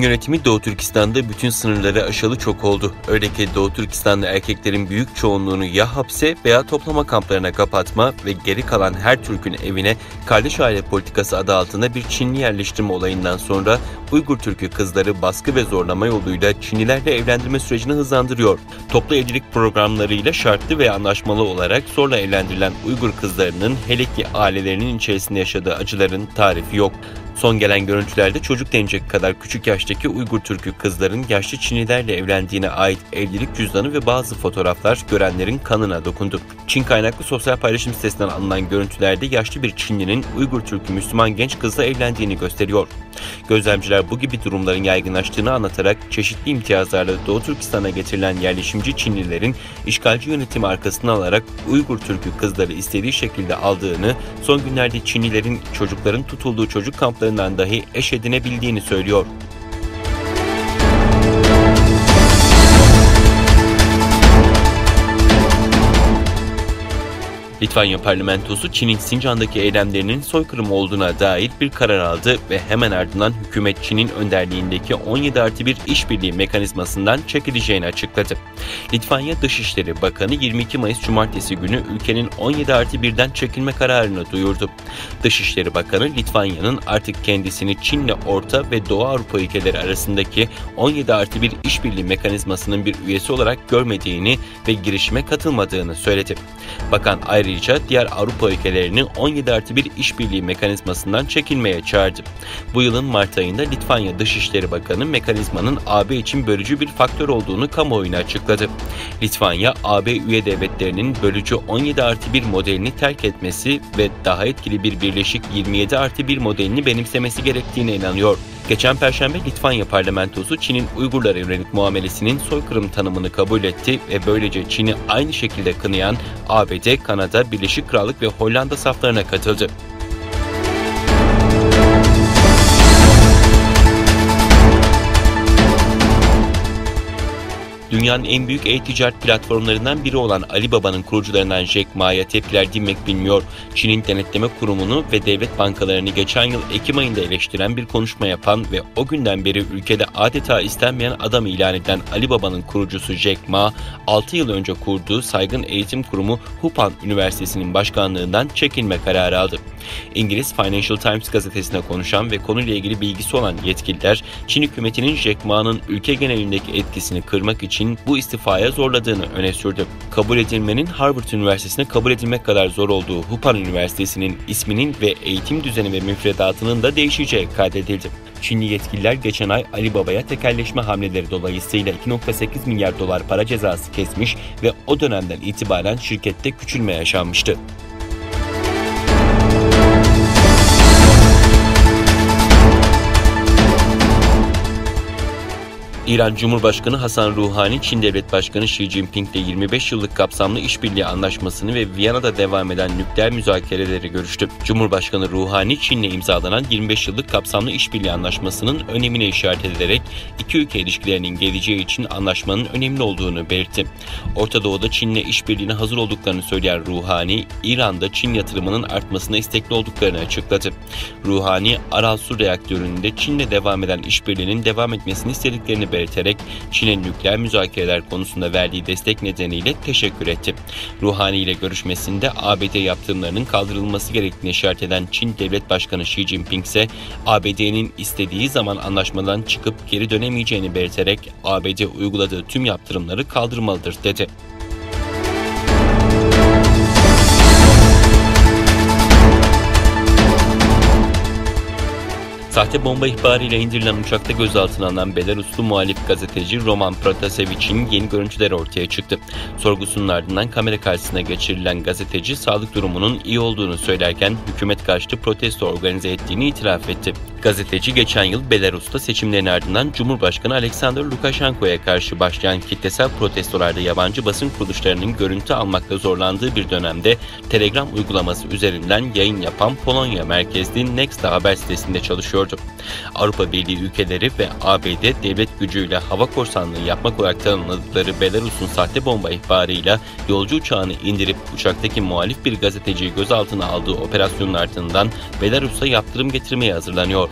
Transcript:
Çin yönetimi Doğu Türkistan'da bütün sınırları aşalı çok oldu. Öyle ki Doğu Türkistan'da erkeklerin büyük çoğunluğunu ya hapse veya toplama kamplarına kapatma ve geri kalan her Türk'ün evine kardeş aile politikası adı altında bir Çinli yerleştirme olayından sonra Uygur Türk'ü kızları baskı ve zorlama yoluyla Çinlilerle evlendirme sürecini hızlandırıyor. Toplu evlilik programlarıyla şartlı ve anlaşmalı olarak zorla evlendirilen Uygur kızlarının hele ki ailelerinin içerisinde yaşadığı acıların tarifi yok. Son gelen görüntülerde çocuk denecek kadar küçük yaştaki Uygur Türk'ü kızların yaşlı Çinlilerle evlendiğine ait evlilik cüzdanı ve bazı fotoğraflar görenlerin kanına dokundu. Çin kaynaklı sosyal paylaşım sitesinden alınan görüntülerde yaşlı bir Çinlinin Uygur Türk'ü Müslüman genç kızla evlendiğini gösteriyor. Gözlemciler bu gibi durumların yaygınlaştığını anlatarak çeşitli imtiyazlarla Doğu Türkistan'a getirilen yerleşimci Çinlilerin işgalci yönetimi arkasına alarak Uygur Türk'ü kızları istediği şekilde aldığını, son günlerde Çinlilerin çocukların tutulduğu çocuk kamplarından dahi eş edinebildiğini söylüyor. Litvanya parlamentosu Çin'in Sincan'daki eylemlerinin soykırım olduğuna dair bir karar aldı ve hemen ardından hükümet Çin'in önderliğindeki 17+1 işbirliği mekanizmasından çekileceğini açıkladı. Litvanya Dışişleri Bakanı 22 Mayıs Cumartesi günü ülkenin 17+1'den çekilme kararını duyurdu. Dışişleri Bakanı Litvanya'nın artık kendisini Çin'le Orta ve Doğu Avrupa ülkeleri arasındaki 17+1 işbirliği mekanizmasının bir üyesi olarak görmediğini ve girişime katılmadığını söyledi. Bakan ayrıca diğer Avrupa ülkelerini 17+1 işbirliği mekanizmasından çekilmeye çağırdı. Bu yılın Mart ayında Litvanya Dışişleri Bakanı mekanizmanın AB için bölücü bir faktör olduğunu kamuoyuna açıkladı. Litvanya, AB üye devletlerinin bölücü 17+1 modelini terk etmesi ve daha etkili bir birleşik 27+1 modelini benimsemesi gerektiğine inanıyor. Geçen Perşembe Litvanya parlamentosu Çin'in Uygurlara yönelik muamelesinin soykırım tanımını kabul etti ve böylece Çin'i aynı şekilde kınayan ABD, Kanada, Birleşik Krallık ve Hollanda saflarına katıldı. Dünyanın en büyük e-ticaret platformlarından biri olan Alibaba'nın kurucularından Jack Ma'ya tepkiler dinmek bilmiyor. Çin'in denetleme kurumunu ve devlet bankalarını geçen yıl Ekim ayında eleştiren bir konuşma yapan ve o günden beri ülkede adeta istenmeyen adam ilan eden Alibaba'nın kurucusu Jack Ma, 6 yıl önce kurduğu saygın eğitim kurumu Hupan Üniversitesi'nin başkanlığından çekilme kararı aldı. İngiliz Financial Times gazetesine konuşan ve konuyla ilgili bilgisi olan yetkililer, Çin hükümetinin Jack Ma'nın ülke genelindeki etkisini kırmak için bu istifaya zorladığını öne sürdü. Kabul edilmenin Harvard Üniversitesi'ne kabul edilmek kadar zor olduğu Hupan Üniversitesi'nin isminin ve eğitim düzeni ve müfredatının da değişeceği kaydedildi. Çinli yetkililer geçen ay Alibaba'ya tekelleşme hamleleri dolayısıyla 2,8 milyar dolar para cezası kesmiş ve o dönemden itibaren şirkette küçülme yaşanmıştı. İran Cumhurbaşkanı Hasan Ruhani, Çin Devlet Başkanı Xi Jinping ile 25 yıllık kapsamlı işbirliği anlaşmasını ve Viyana'da devam eden nükleer müzakereleri görüştü. Cumhurbaşkanı Ruhani, Çin'le imzalanan 25 yıllık kapsamlı işbirliği anlaşmasının önemine işaret ederek iki ülke ilişkilerinin geleceği için anlaşmanın önemli olduğunu belirtti. Orta Doğu'da Çin'le işbirliğine hazır olduklarını söyleyen Ruhani, İran'da Çin yatırımının artmasına istekli olduklarını açıkladı. Ruhani, Aral Su reaktöründe Çin'le devam eden işbirliğinin devam etmesini istediklerini belirterek Çin'in nükleer müzakereler konusunda verdiği destek nedeniyle teşekkür etti. Ruhani ile görüşmesinde ABD yaptırımlarının kaldırılması gerektiğini işaret eden Çin Devlet Başkanı Xi Jinping ise ABD'nin istediği zaman anlaşmadan çıkıp geri dönemeyeceğini belirterek ABD uyguladığı tüm yaptırımları kaldırmalıdır dedi. Sahte bomba ihbarıyla indirilen uçakta gözaltına alınan Belaruslu muhalif gazeteci Roman Protasevich'in yeni görüntüleri ortaya çıktı. Sorgusunun ardından kamera karşısına geçirilen gazeteci sağlık durumunun iyi olduğunu söylerken hükümet karşıtı protesto organize ettiğini itiraf etti. Gazeteci geçen yıl Belarus'ta seçimlerin ardından Cumhurbaşkanı Alexander Lukashenko'ya karşı başlayan kitlesel protestolarda yabancı basın kuruluşlarının görüntü almakta zorlandığı bir dönemde Telegram uygulaması üzerinden yayın yapan Polonya merkezli Nexta haber sitesinde çalışıyordu. Avrupa Birliği ülkeleri ve ABD devlet gücüyle hava korsanlığı yapmak olarak tanımladıkları Belarus'un sahte bomba ihbarıyla yolcu uçağını indirip uçaktaki muhalif bir gazeteciyi gözaltına aldığı operasyonun ardından Belarus'a yaptırım getirmeye hazırlanıyor.